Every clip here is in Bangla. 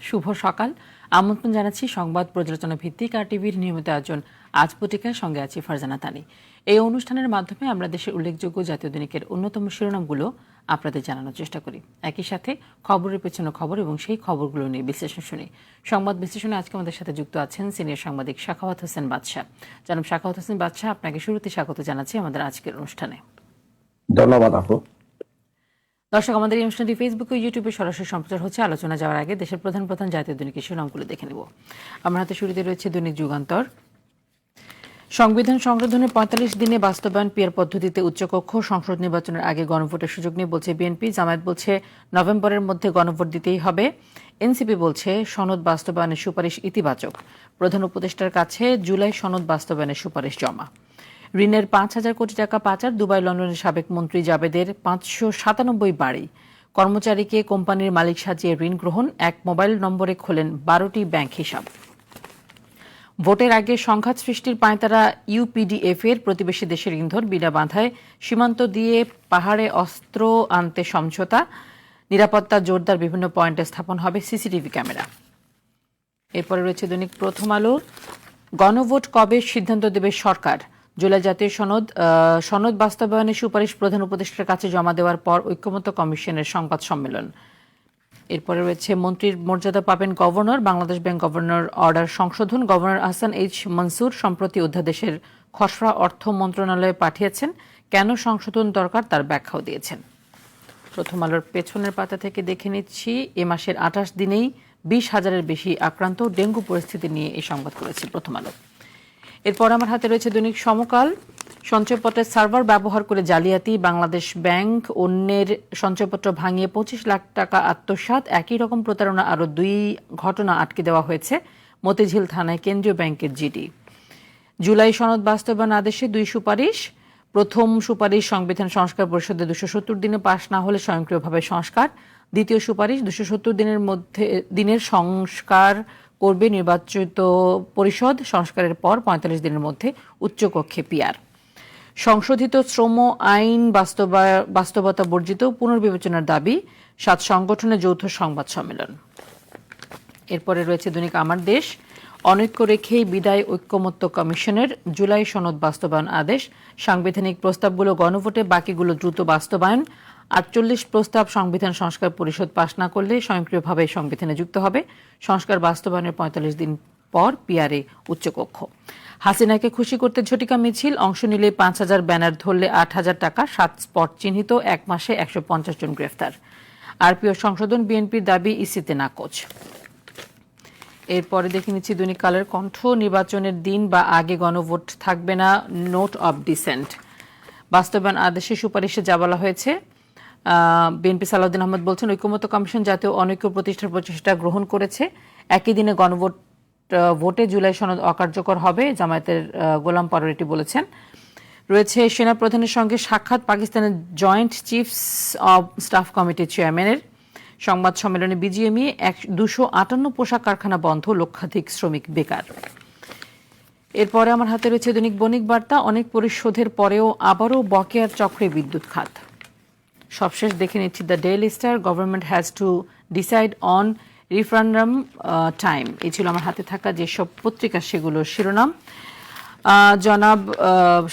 শুভ সকাল। আমন্ত্রণ জানাচ্ছি সংবাদ পর্যালোচনা ভিত্তিক আর টিভির নিয়মিত আয়োজন আজ পত্রিকার সঙ্গে আছি ফারজানা তানি। এই অনুষ্ঠানের মাধ্যমে আমরা দেশের উল্লেখযোগ্য জাতীয় দৈনিকের অন্যতম শিরোনামগুলো আপনাদের জানানোর চেষ্টা করি। একই সাথে খবরের পেছনে খবর এবং সেই খবরগুলো নিয়ে বিশ্লেষণ শুনি। সংবাদ বিশ্লেষণে আজকে আমাদের সাথে যুক্ত আছেন সিনিয়র সাংবাদিক সাখাওয়াত হোসেন বাদশা। জনাব সাখাওয়াত হোসেন বাদশা, আপনাকে শুরুতে স্বাগত জানাচ্ছি আমাদের আজকের অনুষ্ঠানে। ধন্যবাদ আপু। দর্শক, আমাদের এই অনুষ্ঠানটি ফেসবুক ও ইউটিউবে সরাসরি সম্প্রচার হচ্ছে। আলোচনা যাওয়ার আগে দেশের প্রধান প্রধান জাতীয় দৈনিকের শিরোনামগুলো দেখে নেব। আমার হাতে শুরুতে রয়েছে দৈনিক যুগান্তর। সংবিধান সংশোধনের ৪৫ দিনে বাস্তবায়ন পিআর পদ্ধতিতে উচ্চকক্ষ। সংসদ নির্বাচনের আগে গণভোটের সুযোগ নিয়ে বলছে বিএনপি। জামায়াত বলছে নভেম্বরের মধ্যে গণভোট দিতেই হবে। এনসিপি বলছে সনদ বাস্তবায়নের সুপারিশ ইতিবাচক। প্রধান উপদেষ্টার কাছে জুলাই সনদ বাস্তবায়নের সুপারিশ জমা। ঋণের ৫,০০০ কোটি টাকা পাচার। দুবাই লন্ডনের সাবেক মন্ত্রী জাবেদের ৫৯৭ বাড়ি। কর্মচারীকে কোম্পানির মালিক সাজিয়ে ঋণ গ্রহণ। এক মোবাইল নম্বরে খোলেন ১২টি ব্যাংক হিসাব। ভোটের আগে সংঘাত সৃষ্টির পাঁয়তারা ইউপিডিএফ এর। প্রতিবেশী দেশের ইন্ধন বিনা বাধায় সীমান্ত দিয়ে পাহাড়ে অস্ত্র আনতে সমঝোতা। নিরাপত্তা জোরদার, বিভিন্ন পয়েন্টে স্থাপন হবে সিসিটিভি ক্যামেরা। এরপরে রয়েছে দৈনিক প্রথম আলো। গণভোট কবে সিদ্ধান্ত দেবে সরকার। জুলাই জাতীয় সনদ বাস্তবায়নের সুপারিশ প্রধান উপদেষ্টার কাছে জমা দেওয়ার পর ঐক্যমত্য কমিশনের সংবাদ সম্মেলন। এরপরে রয়েছে মন্ত্রীর মর্যাদা পাবেন governor. Bangladesh bank governor order সংশোধন। গভর্নর আহসান এইচ মনসুর সম্প্রতি অধ্যাদেশের খসড়া অর্থ মন্ত্রণালয়ে পাঠিয়েছেন। কেন সংশোধন দরকার তার ব্যাখ্যাও দিয়েছেন। প্রথম আলোর পেছনের পাতা থেকে দেখে নিচ্ছি, এ মাসের ২৮ দিনেই ২০,০০০-এর বেশি আক্রান্ত। ডেঙ্গু পরিস্থিতি নিয়ে এই সংবাদ করেছে প্রথম আলো। এরপর আমার হাতে রয়েছে দৈনিক সমকাল। সঞ্চয়পত্রের সার্ভার ব্যবহার করে জালিয়াতি। বাংলাদেশ ব্যাংক অন্যের সঞ্চয়পত্র ভাঙিয়ে ২৫ লাখ টাকা আত্মসাৎ। একই রকম প্রতারণা আরও ২ ঘটনা আটকে দেওয়া হয়েছে মতিঝিল থানায় কেন্দ্রীয় ব্যাংকের জিডি। জুলাই সনদ বাস্তবায়ন আদেশে ২ সুপারিশ। প্রথম সুপারিশ সংবিধান সংস্কার পরিষদে ২৭০ দিনে পাশ না হলে স্বয়ংক্রিয়ভাবে সংস্কার। দ্বিতীয় সুপারিশ ২৭০ দিনের সংস্কার করবে নির্বাচিত পরিষদ। সংস্কারের পর ৪৫ দিনের মধ্যে উচ্চকক্ষে পিআর। সংশোধিত শ্রম আইন বাস্তবতা বর্জিত, পুনর্বিবেচনার দাবি। ৭ সংগঠনের যৌথ সংবাদ সম্মেলন। এরপরে রয়েছে দৈনিক আমার দেশ। অনৈক্য রেখেই বিদায় ঐক্যমত্য কমিশনের। জুলাই সনদ বাস্তবায়ন আদেশ। সাংবিধানিক প্রস্তাবগুলো গণভোটে, বাকিগুলো দ্রুত বাস্তবায়ন। ৪৮ প্রস্তাব সংবিধান সংস্কার পরিষদ পাশ না করলে স্বয়ংক্রিয়ভাবে সংবিধানে যুক্ত হবে। সংস্কার বাস্তবায়নের ৪৫ দিন পর পিআরে উচ্চকক্ষ। হাসিনাকে খুশি করতে ঝটিকা মিছিল। অংশ নিলে ৫,০০০, ব্যানার ধরলে ৮,০০০ টাকা। ৭ স্পট চিহ্নিত। 1 মাসে ১৫০ জন গ্রেফতার। আরপিও সংশোধন, বিএনপির দাবি ইসিতে নাকচ। এরপরে দেখে নিচ্ছি দৈনিক কালের কণ্ঠ। নির্বাচনের দিন বা আগে গণভোট থাকবে না, নোট অব ডিসেন্ট। বাস্তবায়ন আদেশে সুপারিশে যা বলা হয়েছে। বিএনপি সালাউদ্দিন আহমদ বলছেন ঐক্যমত্য কমিশন জাতীয় অনৈক্য প্রতিষ্ঠার প্রচেষ্টা গ্রহণ করেছে। একই দিনে ভোটে জুলাই সনদ অকার্যকর হবে, জামায়াতের গোলাম পরোয়ার বলেছেন। রয়েছে সেনাপ্রধানের সঙ্গে সাক্ষাৎ পাকিস্তানের জয়েন্ট চিফস অব স্টাফ কমিটির চেয়ারম্যানের। সংবাদ সম্মেলনে বিজিএমইএ ২৫৮ পোশাক কারখানা বন্ধ, লক্ষাধিক শ্রমিক বেকার। এরপরে আমার হাতে রয়েছে দৈনিক বণিক বার্তা। অনেক পরিশোধের পরেও আবারও বকেয়ার চক্রে বিদ্যুৎ খাত। সবশেষ দেখে নিচ্ছি the Daily Star. Government has to decide on referendum time. এই ছিল আমার হাতে থাকা যেসব পত্রিকা, সেগুলোর শিরোনাম। জনাব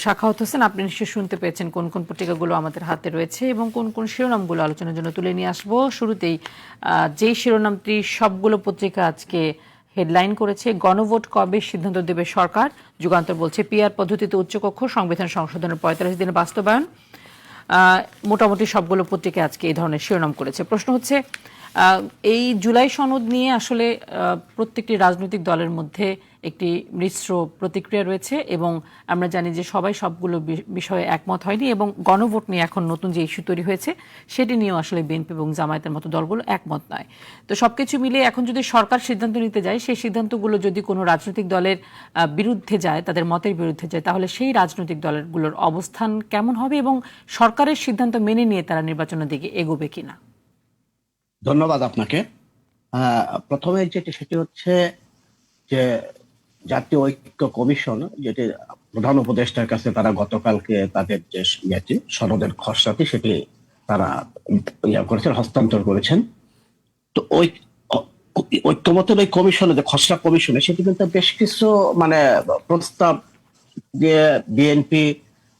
সাখাওয়াত হোসেন, আপনি নিশ্চয়ই শুনতে পেয়েছেন কোন কোন পত্রিকাগুলো আমাদের হাতে রয়েছে এবং কোন কোন শিরোনামগুলো আলোচনার জন্য তুলে নিয়ে আসবো। শুরুতেই যেই শিরোনামটি সবগুলো পত্রিকা আজকে হেডলাইন করেছে, গণভোট কবে সিদ্ধান্ত দেবে সরকার। যুগান্তর বলছে পিআর পদ্ধতিতে উচ্চকক্ষ, সংবিধান সংশোধনের ৪৫ দিনে বাস্তবায়ন। মোটামুটি সবগুলো পত্রিকা আজকে এই ধরনের শিরোনাম করেছে। প্রশ্ন হচ্ছে, এই জুলাই সনদ নিয়ে আসলে প্রত্যেকটি রাজনৈতিক দলের মধ্যে একটি মিশ্র প্রতিক্রিয়া রয়েছে এবং আমরা জানি যে সবাই সবগুলো বিষয়ে একমত হয়নি এবং গণভোট নিয়ে এখন নতুন যে ইস্যু তৈরি হয়েছে সেটি নিয়েও আসলে বিএনপি এবং জামায়াতের মতো দলগুলো একমত নয়। তো সবকিছু মিলিয়ে এখন যদি সরকার সিদ্ধান্ত নিতে যায়, সেই সিদ্ধান্তগুলো যদি কোনো রাজনৈতিক দলের বিরুদ্ধে যায়, তাদের মতের বিরুদ্ধে যায়, তাহলে সেই রাজনৈতিক দলগুলোর অবস্থান কেমন হবে এবং সরকারের সিদ্ধান্ত মেনে নিয়ে তারা নির্বাচনের দিকে এগোবে কিনা। ধন্যবাদ আপনাকে। প্রথমে সেটি হচ্ছে যে জাতীয় ঐক্য কমিশন, যেটি প্রধান উপদেষ্টার কাছে তারা গতকালকে তাদের যে সনদের খসড়াটি সেটি তারা করেছেন, হস্তান্তর করেছেন। তো ঐক্যমতের ওই কমিশনে, যে খসড়া কমিশনে, সেটি কিন্তু বেশ কিছু মানে প্রস্তাব দিয়ে বিএনপি,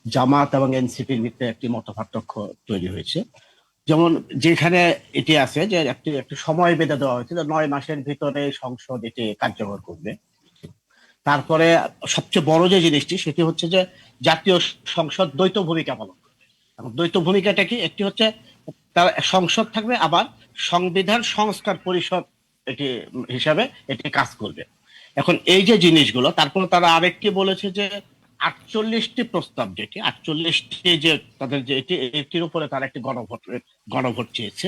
জামাত এবং এনসিপির ভিতরে একটি মতপার্থক্য তৈরি হয়েছে। যেমন যেখানে এটি আছে যে একটি একটি সময় বেঁধে দেওয়া হয়েছে যে 9 মাসের ভিতরে সংসদ এটি কার্যকর করবে। তারপরে সবচেয়ে বড় যে জিনিসটি সেটি হচ্ছে যে জাতীয় সংসদ দ্বৈত ভূমিকা পালন করবে। এবং দ্বৈত ভূমিকাটা কি, একটি হচ্ছে তার সংসদ থাকবে, আবার সংবিধান সংস্কার পরিষদ এটি হিসাবে এটি কাজ করবে। এখন এই যে জিনিসগুলো, তারপরে তারা আরেকটি বলেছে যে 48টি প্রস্তাব, যেটি 48টি যে তাদের যে এটির উপরে তারা একটি গণভোট চেয়েছে।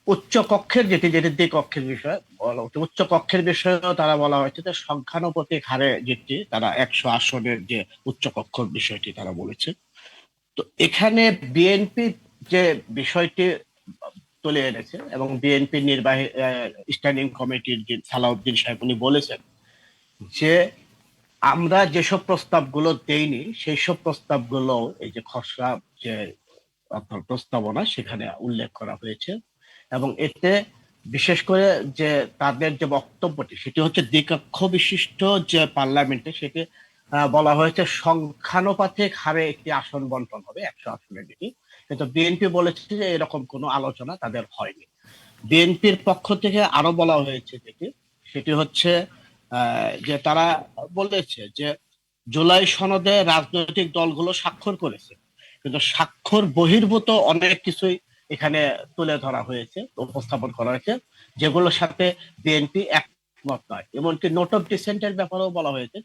উচ্চ কক্ষের যেটি যেটি দ্বিকক্ষের বিষয় বলা হচ্ছে, উচ্চ কক্ষের বিষয়েও তারা বলা হয়েছে যে সংখ্যানুপাতিক হারে যেটি তারা 100 আসনের যে উচ্চ কক্ষ বিষয়টি তারা বলেছে। তো এখানে বিএনপি যে বিষয়টি তুলে এনেছে, এবং বিএনপি নির্বাহী স্ট্যান্ডিং কমিটির যে সালাউদ্দিন সাহেব, উনি বলেছেন যে আমরা যেসব প্রস্তাবগুলো দেইনি সেই সব প্রস্তাবগুলো এই যে খসড়া যে আপনার প্রস্তাবনা সেখানে উল্লেখ করা হয়েছে। এবং এতে বিশেষ করে যে তাদের যে বক্তব্যটি সেটি হচ্ছে দ্বিকক্ষ বিশিষ্ট যে পার্লামেন্টে, সেটি বলা হয়েছে সংখ্যানুপাতিক হারে একটি আসন বন্টন হবে, 100 আসনের দিকে। কিন্তু বিএনপি বলেছে যে এরকম কোনো আলোচনা তাদের হয়নি। বিএনপির পক্ষ থেকে আরো বলা হয়েছে যেটি, সেটি হচ্ছে যে তারা বলেছে যে জুলাই সনদে রাজনৈতিক দলগুলো স্বাক্ষর করেছে, কিন্তু স্বাক্ষর বহির্ভূত অনেক কিছুই এখানে তুলে ধরা হয়েছে, উপস্থাপন করা হয়েছে, যেগুলোর সাথে বিএনপি একমত নয়। এমনকি নোট অফ ডিসেন্টের ব্যাপারেও বলা হয়েছে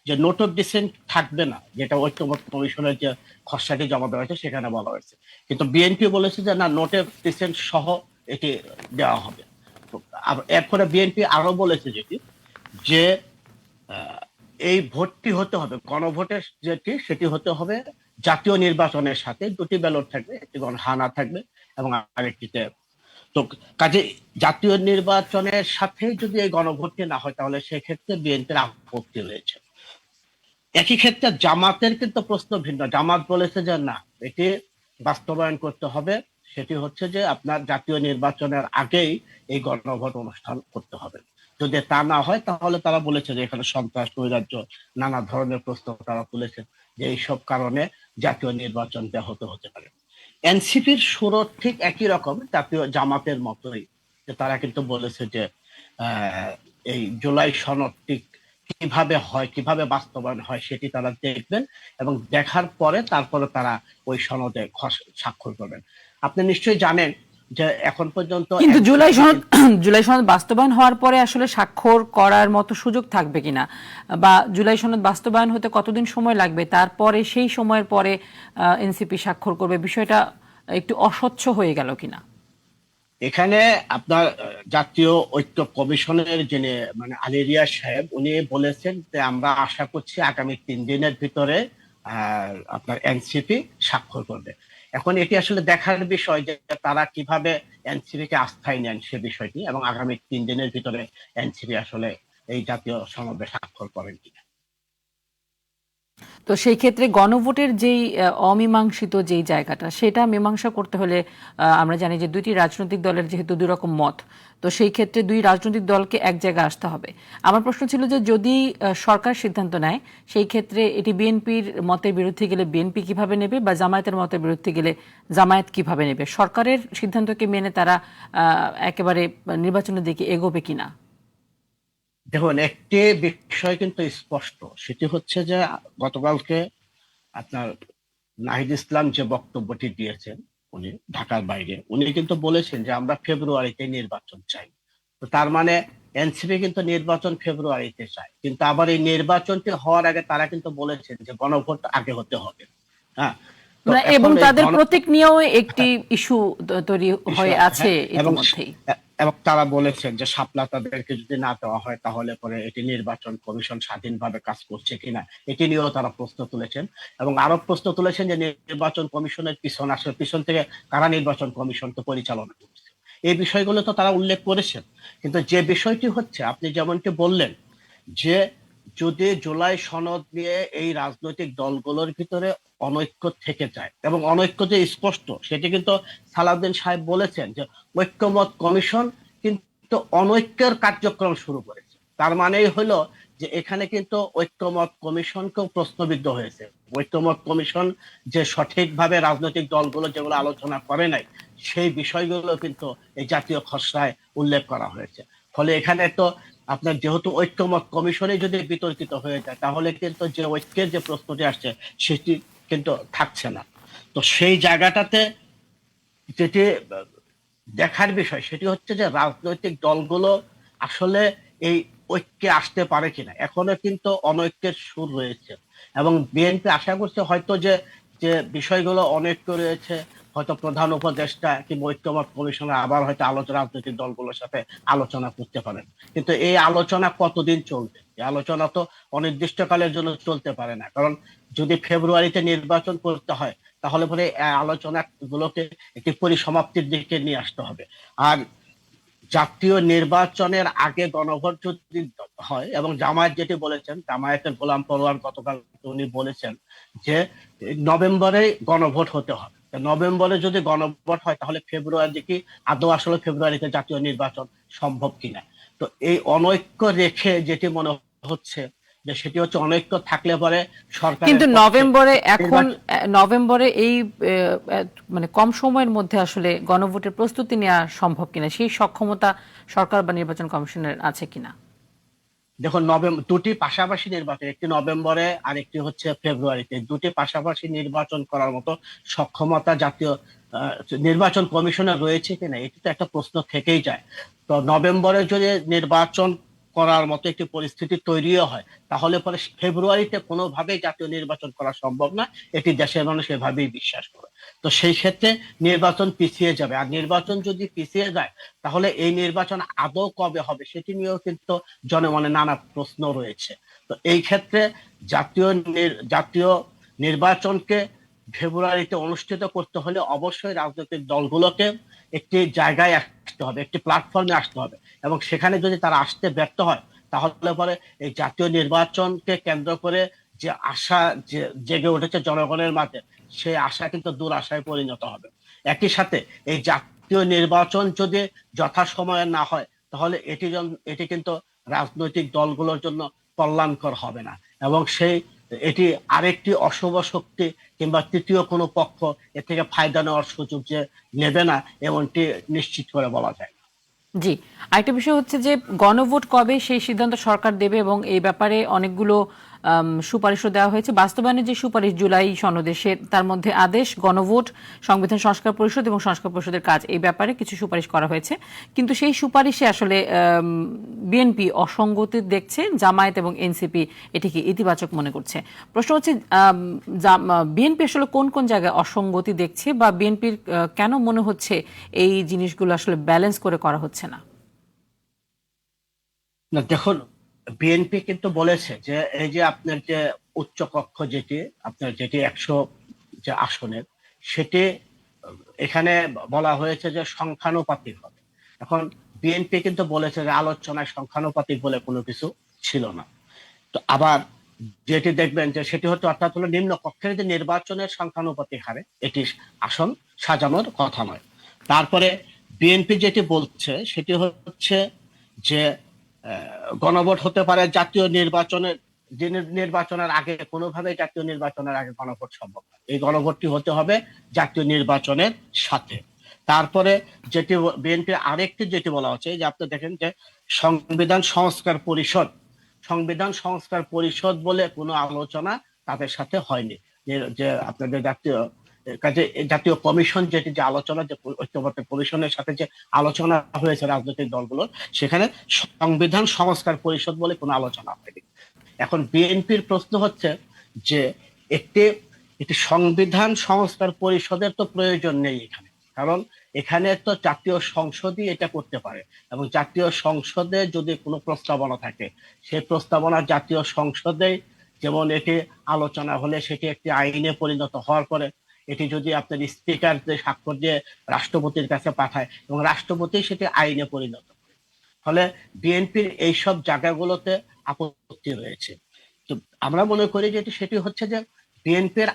যে নোট অফ ডিসেন্ট থাকবে না, যেটা ঐক্যমত কমিশনের যে খসড়াটি জমা দেওয়া হয়েছে সেখানে বলা হয়েছে। কিন্তু বিএনপি বলেছে যে না, নোট অফ ডিসেন্ট সহ এটি দেওয়া হবে। এরপরে বিএনপি আরো বলেছে যেটি, যে এই ভোটটি হতে হবে, গণভোটের যেটি সেটি হতে হবে জাতীয় নির্বাচনের সাথে, দুটি ব্যালট থাকবে, একটি হানা থাকবে এবং আরেকটিতে। তো কাজে জাতীয় নির্বাচনের সাথে যদি এই গণভোটটি না হয় তাহলে সেক্ষেত্রে বিএনপির আপত্তি রয়েছে। একই ক্ষেত্রে জামাতের কিন্তু প্রশ্ন ভিন্ন। জামাত বলেছে যে না, এটি বাস্তবায়ন করতে হবে, সেটি হচ্ছে যে আপনার জাতীয় নির্বাচনের আগেই এই গণভোট অনুষ্ঠান করতে হবে। যদি তা না হয় তাহলে তারা বলেছে যে এখানে সন্ত্রাস, নৈরাজ্য, নানা ধরনের প্রশ্ন তারা তুলেছে, যে এইসব কারণে জাতীয় নির্বাচন ব্যাহত হতে পারে। এনসিপির সুরও ঠিক একই রকম, জাতীয় জামাতের মতোই, যে তারা কিন্তু বলেছে যে এই জুলাই সনদটি কিভাবে হয়, কিভাবে বাস্তবায়ন হয় সেটি তারা দেখবেন, এবং দেখার পরে তারপরে তারা ওই সনদে স্বাক্ষর করবেন। আপনি নিশ্চয়ই জানেন যে এখন পর্যন্ত কিন্তু জুলাই সনদ জুলাই সনদ বাস্তবায়ন হওয়ার পরে আসলে স্বাক্ষর করার মতো সুযোগ থাকবে কিনা, বা জুলাই সনদ বাস্তবায়ন হতে কতদিন সময় লাগবে, তারপরে সেই সময়ের পরে এনসিপি স্বাক্ষর করবে, বিষয়টা একটু অস্বচ্ছ হয়ে গেল কিনা? এখানে আপনার জাতীয় ঐক্য কমিশনের যিনি মানে আলী রিয়াজ সাহেব, উনি বলেছেন যে আমরা আশা করছি আগামী 3 দিনের ভিতরে আপনার এনসিপি স্বাক্ষর করবে। এখন এটি আসলে দেখার বিষয় যে তারা কিভাবে এনসিপি কে আস্থায় নেন সে বিষয়টি, এবং আগামী 3 দিনের ভিতরে এনসিপি আসলে এই জাতীয় সনদে স্বাক্ষর করেন কিনা। তো সেই ক্ষেত্রে গণভোটের যেই অমীমাংসিত যেই জায়গাটা, সেটা মীমাংসা করতে হলে আমরা জানি যে দুইটি রাজনৈতিক দলের যেহেতু দুই রকম মত, তো সেই ক্ষেত্রে দুই রাজনৈতিক দলকে এক জায়গায় আসতে হবে। আমার প্রশ্ন ছিল যে যদি সরকার সিদ্ধান্ত নেয়, সেই ক্ষেত্রে এটি বিএনপির মতের বিরুদ্ধে গেলে বিএনপি কিভাবে নেবে, বা জামায়াতের মতের বিরুদ্ধে গেলে জামায়াত কিভাবে নেবে? সরকারের সিদ্ধান্তকে মেনে তারা একেবারে নির্বাচনের দিকে এগোবে কিনা? দেখুন, একটি বিষয় কিন্তু স্পষ্ট, সেটি হচ্ছে যে গতকালকে আপনার নাহিদ ইসলাম যে বক্তব্যটি দিয়েছেন, উনি ঢাকার বাইরে, উনি কিন্তু বলেছেন যে আমরা ফেব্রুয়ারিতে নির্বাচন চাই। তো তার মানে এনসিপি কিন্তু নির্বাচন ফেব্রুয়ারিতে চায়, কিন্তু আবার এই নির্বাচনটি হওয়ার আগে তারা কিন্তু বলেছেন যে গণভোট আগে হতে হবে। হ্যাঁ, তো এবং এখন এই তাদের প্রতীক নিয়েও একটি ইস্যু তৈরি হয়ে আছে হ্যাঁ, এবং ইতিমধ্যেই। এবং তারা বলেছেন যে শাপলা তাদেরকে যদি না দেওয়া হয় তাহলে পরে এটি নির্বাচন কমিশন স্বাধীনভাবে কাজ করছে কিনা, এটি নিয়েও তারা প্রশ্ন তুলেছেন। এবং আরো প্রশ্ন তুলেছেন যে নির্বাচন কমিশনের পিছন আসলে পিছন থেকে কারা নির্বাচন কমিশনকে পরিচালনা করছে, এই বিষয়গুলো তো তারা উল্লেখ করেছেন। কিন্তু যে বিষয়টি হচ্ছে, আপনি যেমনটি বললেন যে যদি জুলাই সনদ নিয়ে এই রাজনৈতিক দলগুলোর ভিতরে অনৈক্য থেকে যায়, এবং অনৈক্য যে স্পষ্ট সেটি কিন্তু সালাউদ্দিন সাহেব বলেছেন যে ঐক্যমত কমিশন কিন্তু তো অনৈক্যের কার্যক্রম শুরু করেছে। তার মানেই হলো যে এখানে কিন্তু ঐক্যমত কমিশনকেও প্রশ্নবিদ্ধ হয়েছে। ঐক্যমত কমিশন যে সঠিকভাবে রাজনৈতিক দলগুলো যেগুলো আলোচনা করে নাই, সেই বিষয়গুলো কিন্তু এই জাতীয় খসড়ায় উল্লেখ করা হয়েছে। ফলে এখানে তো আপনার যেহেতু ঐক্যমত কমিশনে যদি বিতর্কিত হয়ে যায়, তাহলে কিন্তু যে ঐক্যের যে প্রশ্নটি আসছে সেটি কিন্তু থাকছে না। তো সেই জায়গাটাতে যেটি দেখার বিষয় সেটি হচ্ছে যে রাজনৈতিক দলগুলো আসলে এই ঐক্যে আসতে পারে কিনা। এখনো কিন্তু অনৈক্যের সুর রয়েছে, এবং বিএনপি আশা করছে হয়তো যে যে বিষয়গুলো অনৈক্য রয়েছে, হয়তো প্রধান উপদেষ্টা কিংবা ঐক্যমত কমিশনার আবার হয়তো আলোচনা রাজনৈতিক দলগুলোর সাথে আলোচনা করতে পারেন। কিন্তু এই আলোচনা কতদিন চলবে? এই আলোচনা তো অনির্দিষ্টকালের জন্য চলতে পারে না, কারণ যদি ফেব্রুয়ারিতে নির্বাচন করতে হয় তাহলে পরে আলোচনা গুলোকে একটি পরিসমাপ্তির দিকে নিয়ে আসতে হবে। আর জাতীয় নির্বাচনের আগে গণভোট যদি হয়, এবং জামায়াত যেটি বলেছেন, জামায়াতের গোলাম পরোয়ার গতকাল উনি বলেছেন যে নভেম্বরে গণভোট হতে হবে। নভেম্বরে যদি গণভোট হয় তাহলে ফেব্রুয়ারি কি আদৌ আসলে ফেব্রুয়ারিতে জাতীয় নির্বাচন সম্ভব কিনা। তো এই অনৈক্য রেখে যেটি মনে হচ্ছে যে সেটি হচ্ছে অনৈক্য থাকলে পরে সরকারের কিন্তু পক্ষে নভেম্বরে এখন নির্বাচন। নভেম্বরে এই মানে কম সময়ের মধ্যে আসলে গণভোটের প্রস্তুতি নেওয়া সম্ভব কিনা, সেই সক্ষমতা সরকার বা নির্বাচন কমিশনের আছে কিনা? দেখুন, দুটি পাশাপাশি নির্বাচন, একটি নভেম্বরে আর একটি হচ্ছে ফেব্রুয়ারিতে, দুটি পাশাপাশি নির্বাচন করার মতো সক্ষমতা জাতীয় আহ, নির্বাচন কমিশনের রয়েছে কিনা, এটি তো একটা প্রশ্ন থেকেই যায়। তো নভেম্বরে যদি নির্বাচন করার মতো একটি পরিস্থিতি তৈরিও হয়, তাহলে পরে ফেব্রুয়ারিতে কোনোভাবেই জাতীয় নির্বাচন করা সম্ভব না, এটি দেশের মানুষ এভাবেই বিশ্বাস করে। তো সেই ক্ষেত্রে নির্বাচন পিছিয়ে যাবে, আর নির্বাচন যদি পিছিয়ে যায় তাহলে এই নির্বাচন আদৌ কবে হবে সেটি নিয়েও কিন্তু জনমনে নানা প্রশ্ন রয়েছে। তো এই ক্ষেত্রে জাতীয় নির্বাচনকে ফেব্রুয়ারিতে অনুষ্ঠিত করতে হলে অবশ্যই রাজনৈতিক দলগুলোকে একটি জায়গায় আসতে হবে, একটি প্ল্যাটফর্মে আসতে হবে, এবং সেখানে যদি তারা আসতে ব্যর্থ হয় তাহলে পরে এই জাতীয় নির্বাচনকে কেন্দ্র করে যে আশা যে জেগে উঠেছে জনগণের মাঝে, সেই আশা কিন্তু দুরাশায় পরিণত হবে। একই সাথে এই জাতীয় নির্বাচন যদি যথাসময়ে না হয় তাহলে এটি কিন্তু রাজনৈতিক দলগুলোর জন্য কল্যাণকর হবে না, এবং এটি আরেকটি অশুভ শক্তি কিংবা তৃতীয় কোনো পক্ষ এ থেকে ফায়দা নেওয়ার সুযোগ যে নেবে না, এমনটি নিশ্চিত করে বলা যায়। জি, আরেকটা বিষয় হচ্ছে যে গণভোট কবে সেই সিদ্ধান্ত সরকার দেবে, এবং এই ব্যাপারে অনেকগুলো সুপারিশও দেওয়া হয়েছে। বাস্তবায়নের যে সুপারিশ জুলাই সনদে, তার মধ্যে আদেশ, গণভোট, সংবিধান সংস্কার পরিষদ এবং সংস্কার পরিষদের কাজ, এই ব্যাপারে কিছু সুপারিশ করা হয়েছে। কিন্তু সেই সুপারিশে আসলে বিএনপি অসঙ্গতি দেখছে, জামায়াত এবং এনসিপি এটিকে ইতিবাচক মনে করছে। প্রশ্ন হচ্ছে বিএনপি আসলে কোন কোন জায়গায় অসঙ্গতি দেখছে, বা বিএনপির কেন মনে হচ্ছে এই জিনিসগুলো আসলে ব্যালেন্স করে করা হচ্ছে না? না, দেখুন, বিএনপি কিন্তু বলেছে যে এই যে আপনার যে উচ্চ কক্ষ যেটি 100 যে আসনের, সেটি এখানে বলা হয়েছে যে সংখ্যানুপাতিক হবে। এখন বিএনপি কিন্তু বলেছে যে আলোচনায় সংখ্যানুপাতিক বলে কোনো কিছু ছিল না। তো আবার যেটি দেখবেন যে সেটি হচ্ছে, অর্থাৎ হলো নিম্ন কক্ষের যে নির্বাচনের সংখ্যানুপাতিক হারে এটি আসন সাজানোর কথা নয়। তারপরে বিএনপি যেটি বলছে সেটি হচ্ছে যে গণভোট হতে পারে জাতীয় নির্বাচনের, যে নির্বাচনের আগে, কোনোভাবেই জাতীয় নির্বাচনের আগে গণভোট সম্ভব না, এই গণভোটটি হতে হবে জাতীয় নির্বাচনের সাথে। তারপরে যেটি বিএনপি আরেকটি যেটি বলা হচ্ছে যে আপনি দেখেন যে সংবিধান সংস্কার পরিষদ, সংবিধান সংস্কার পরিষদ বলে কোনো আলোচনা তাদের সাথে হয়নি। যে আপনাদের কাজে জাতীয় কমিশন যেটি যে আলোচনা, যে ঐক্যবদ্ধ কমিশনের সাথে যে আলোচনা হয়েছে রাজনৈতিক দলগুলোর, সেখানে সংবিধান সংস্কার পরিষদ বলে কোনো আলোচনা হয়নি। এখন বিএনপির প্রশ্ন হচ্ছে যে একটি একটি সংবিধান সংস্কার পরিষদের তো প্রয়োজন নেই এখানে, কারণ এখানে তো জাতীয় সংসদই এটা করতে পারে, এবং জাতীয় সংসদে যদি কোনো প্রস্তাবনা থাকে, সেই প্রস্তাবনা জাতীয় সংসদে যেমন এটি আলোচনা হলে সেটি একটি আইনে পরিণত হওয়ার পরে এটি যদি আপনার স্পিকার যে স্বাক্ষর দিয়ে রাষ্ট্রপতির কাছে পাঠায় এবং রাষ্ট্রপতি সেটি আইনে পরিণত করে, ফলে বিএনপির এইসব জায়গাগুলোতে আপত্তি রয়েছে। তো আমরা মনে করি যে সেটি হচ্ছে যে বিএনপির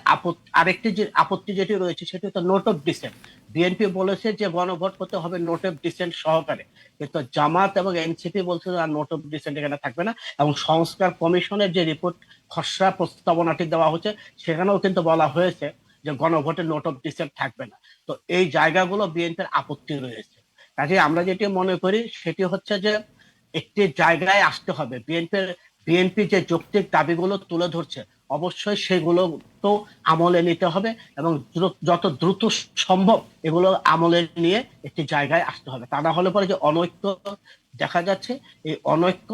আরেকটি যে আপত্তি যেটি রয়েছে সেটি হচ্ছে নোট অফ ডিসেন্ট। বিএনপি বলেছে যে গণভোট করতে হবে নোট অফ ডিসেন্ট সহকারে, কিন্তু জামাত এবং এনসিপি বলছে আর নোট অফ ডিসেন্ট এখানে থাকবে না। এবং সংস্কার কমিশনের যে রিপোর্ট খসড়া প্রস্তাবনাটি দেওয়া হচ্ছে সেখানেও কিন্তু বলা হয়েছে যে গণভোটে নোট অফ ডিসেন্ট থাকবে না। তো এই জায়গাগুলো বিএনপির আপত্তি রয়েছে। কাজে আমরা যেটি মনে করি সেটি হচ্ছে যে একটি জায়গায় আসতে হবে। বিএনপি যে যৌক্তিক দাবিগুলো তুলে ধরছে অবশ্যই সেগুলো তো আমলে নিতে হবে এবং যত দ্রুত সম্ভব এগুলো আমলে নিয়ে একটি জায়গায় আসতে হবে। তা না হলে পরে যে অনৈক্য দেখা যাচ্ছে, এই অনৈক্য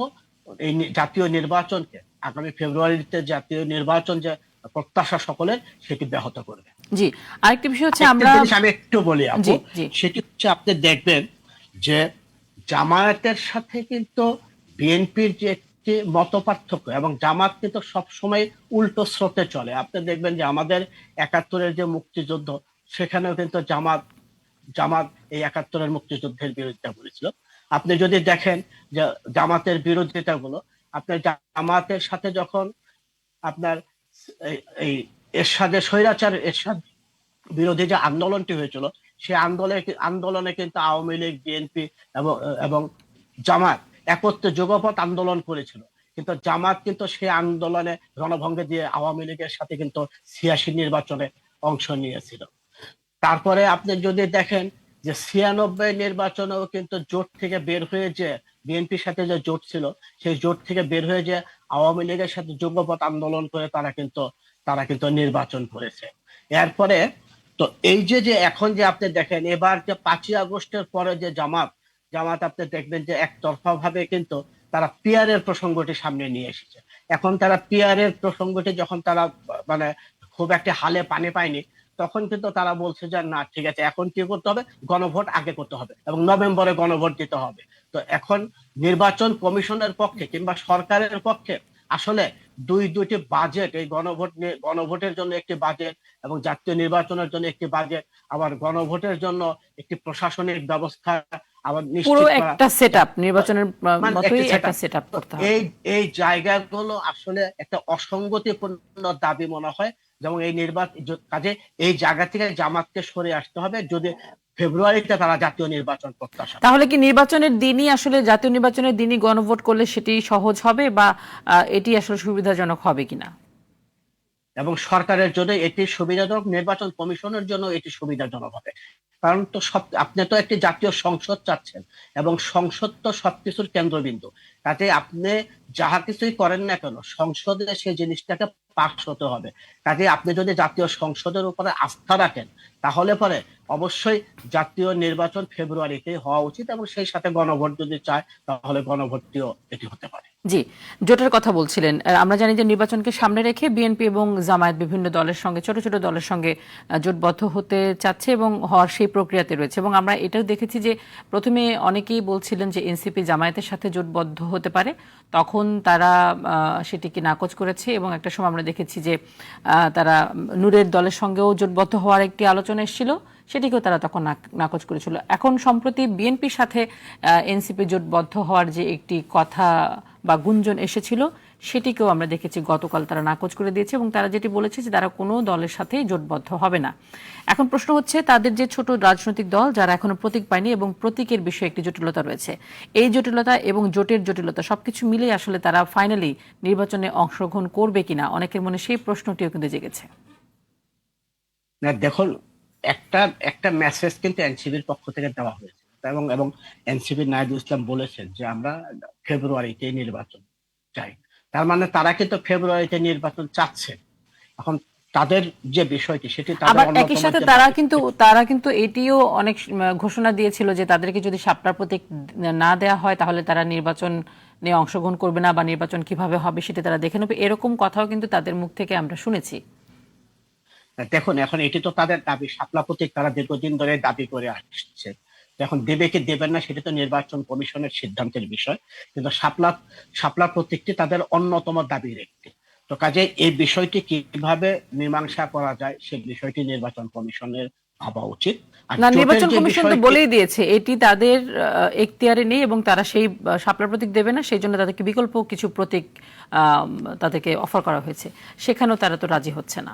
এই জাতীয় নির্বাচনকে, আগামী ফেব্রুয়ারিতে জাতীয় নির্বাচন যে প্রত্যাশা সকলের, সেটি ব্যাহত করবে। জি, আরেকটি বিষয় হচ্ছে আমি একটু বলি আপু, জি জি সেটি হচ্ছে আপনি দেখবেন যে জামায়াতের সাথে কিন্তু বিএনপির যে একটি মত পার্থক্য, এবং জামাত কিন্তু সবসময় উল্টো স্রোতে চলে। আপনি দেখবেন যে আমাদের ৭১-এর যে মুক্তিযুদ্ধ, সেখানেও কিন্তু জামাত জামাত এই ৭১-এর মুক্তিযুদ্ধের বিরোধিতা করেছিল। আপনি যদি দেখেন যে জামাতের বিরোধিতা গুলো, আপনার জামাতের সাথে যখন আপনার এই এরশাদের স্বৈরাচার এরশাদ বিরোধী যে আন্দোলনটি হয়েছিল, সেই আন্দোলনে কিন্তু আওয়ামী লীগ, বিএনপি এবং এবং জামাত একত্রে যুগপৎ আন্দোলন করেছিল। কিন্তু জামাত কিন্তু সেই আন্দোলনে রণভঙ্গ দিয়ে আওয়ামী লীগের সাথে কিন্তু ৮৬ নির্বাচনে অংশ নিয়েছিল। তারপরে আপনি যদি দেখেন যে ৯৬ নির্বাচনেও কিন্তু জোট থেকে বের হয়ে যে বিএনপির সাথে যে জোট ছিল, সেই জোট থেকে বের হয়ে যে আওয়ামী লীগের সাথে যুগপৎ আন্দোলন করে তারা কিন্তু নির্বাচন করেছে। এরপরে তো এই যে এখন যে আপনি দেখেন এবার যে ৫ই আগস্টের পরে যে জামাত আপনি দেখবেন যে একতরফা ভাবে কিন্তু তারা পিয়ারের প্রসঙ্গটি সামনে নিয়ে এসেছে। এখন তারা পিয়ারের প্রসঙ্গটি যখন তারা মানে খুব একটা হালে পানি পায়নি, তখন কিন্তু তারা বলছে যে না ঠিক আছে, এখন কি করতে হবে, গণভোট আগে করতে হবে এবং নভেম্বরে গণভোট দিতে হবে। তো এখন নির্বাচন কমিশনের পক্ষে কিংবা সরকারের পক্ষে আসলে দুইটি বাজেট, এই গণভোটের জন্য একটি বাজেট এবং জাতীয় নির্বাচনের জন্য একটি বাজেট, আবার গণভোটের জন্য একটি প্রশাসনিক ব্যবস্থা আবার পুরো নিশ্চিত করা, একটা সেটআপ, নির্বাচনের মানে মতোই একটি একটা সেটআপ। সেটআপ তো করতে হবে। এই জায়গাগুলো আসলে একটা অসঙ্গতিপূর্ণ দাবি মনে হয়। যেমন এই কাজে এই জায়গা থেকে জামাতকে সরে আসতে হবে যদি ফেব্রুয়ারিতে তারা জাতীয় নির্বাচন প্রত্যাশা। তাহলে কি নির্বাচনের দিনই আসলে, জাতীয় নির্বাচনের দিনই গণভোট করলে সেটি সহজ হবে, বা এটি আসলে সুবিধাজনক হবে কিনা? এবং সরকারের জন্য এটি সুবিধাজনক, নির্বাচন কমিশনের জন্য এটি সুবিধাজনক হবে। কারণ তো আপনি তো একটি জাতীয় সংসদ চাচ্ছেন এবং সংসদ তো সবকিছুর কেন্দ্রবিন্দু। কাজে আপনি যাহা কিছুই করেন না কেন সংসদে সেই জিনিসটাকে পাস হতে হবে। কাজে আপনি যদি জাতীয় সংসদের উপরে আস্থা রাখেন তাহলে পরে অবশ্যই জাতীয় নির্বাচন ফেব্রুয়ারিতে হওয়া উচিত, এবং সেই সাথে গণভোট যদি চায় তাহলে গণভোটটিও এটি হতে পারে। জি, জোটের কথা বলছিলেন। আমরা জানি যে নির্বাচনকে সামনে রেখে বিএনপি এবং জামায়াত বিভিন্ন দলের সঙ্গে, ছোট ছোট দলের সঙ্গে জোটবদ্ধ হতে চাচ্ছে এবং হওয়ার সেই প্রক্রিয়াতে রয়েছে। এবং আমরা এটাও দেখেছি যে প্রথমে অনেকেই বলছিলেন যে এনসিপি জামায়াতের সাথে জোটবদ্ধ হতে পারে, তখন তারা সেটিকে নাকচ করেছে এবং একটা সময় আমরা দেখেছি যে তারা নূরের দলের সঙ্গেও জোটবদ্ধ হওয়ার একটি আলোচনা এসেছিল, সেটিকেও তারা তখন নাকচ করেছিল। এখন সম্প্রতি বিএনপির সাথে এনসিপি জোটবদ্ধ হওয়ার যে একটি কথা বা গুঞ্জন এসেছিল, সেটিকেও আমরা দেখেছি গতকাল তারা নাকচ করে দিয়েছে এবং তারা যেটি বলেছে যে তারা কোনো দলের সাথেই জোটবদ্ধ হবে না। এখন প্রশ্ন হচ্ছে, তাদের যে ছোট রাজনৈতিক দল যারা এখনো প্রতীক পায়নি, এবং প্রতীকের বিষয়ে একটি জটিলতা রয়েছে, এই জটিলতা এবং জোটের জটিলতা সবকিছু মিলে আসলে তারা ফাইনালি নির্বাচনে অংশগ্রহণ করবে কিনা, অনেকের মনে সেই প্রশ্নটিও কিন্তু জেগেছে। না দেখুন, একটা একটা মেসেজ কিন্তু এনসিবির পক্ষ থেকে দেওয়া হয়েছে এবং এবং এনসিবির নাহিদ ইসলাম বলেছেন যে আমরা ফেব্রুয়ারিতে নির্বাচন চাই। তার মানে তারা কিন্তু ফেব্রুয়ারিতে নির্বাচন চাচ্ছে। এখন তাদের যে বিষয়টি সেটি আবার একই সাথে তারা কিন্তু এটিও অনেক ঘোষণা দিয়েছিল যে তাদেরকে যদি শাপলার প্রতীক না দেওয়া হয় তাহলে তারা নির্বাচন নিয়ে অংশগ্রহণ করবে না, বা নির্বাচন কিভাবে হবে সেটি তারা দেখে নেবে, এরকম কথাও কিন্তু তাদের মুখ থেকে আমরা শুনেছি। দেখুন, এখন এটি তো তাদের দাবি, শাপলা প্রতীক তারা দীর্ঘদিন ধরে দাবি করে আসছে। এখন দেবে কি দেবেন না সেটি তো নির্বাচন কমিশনের সিদ্ধান্তের বিষয়, কিন্তু শাপলা প্রতীকটি তাদের অন্যতম দাবির একটি। তো কাজে এই বিষয়টি কিভাবে মীমাংসা করা যায় সেই বিষয়টি নির্বাচন কমিশনের ভাবা উচিত। আর না, জোটের নির্বাচন যে কমিশন তো বিষয়টি, বলেই দিয়েছে এটি তাদের এখতিয়ারে নেই এবং তারা সেই শাপলা প্রতীক দেবে না, সেই জন্য তাদেরকে বিকল্প কিছু প্রতীক তাদেরকে অফার করা হয়েছে, সেখানেও তারা তো রাজি হচ্ছে না।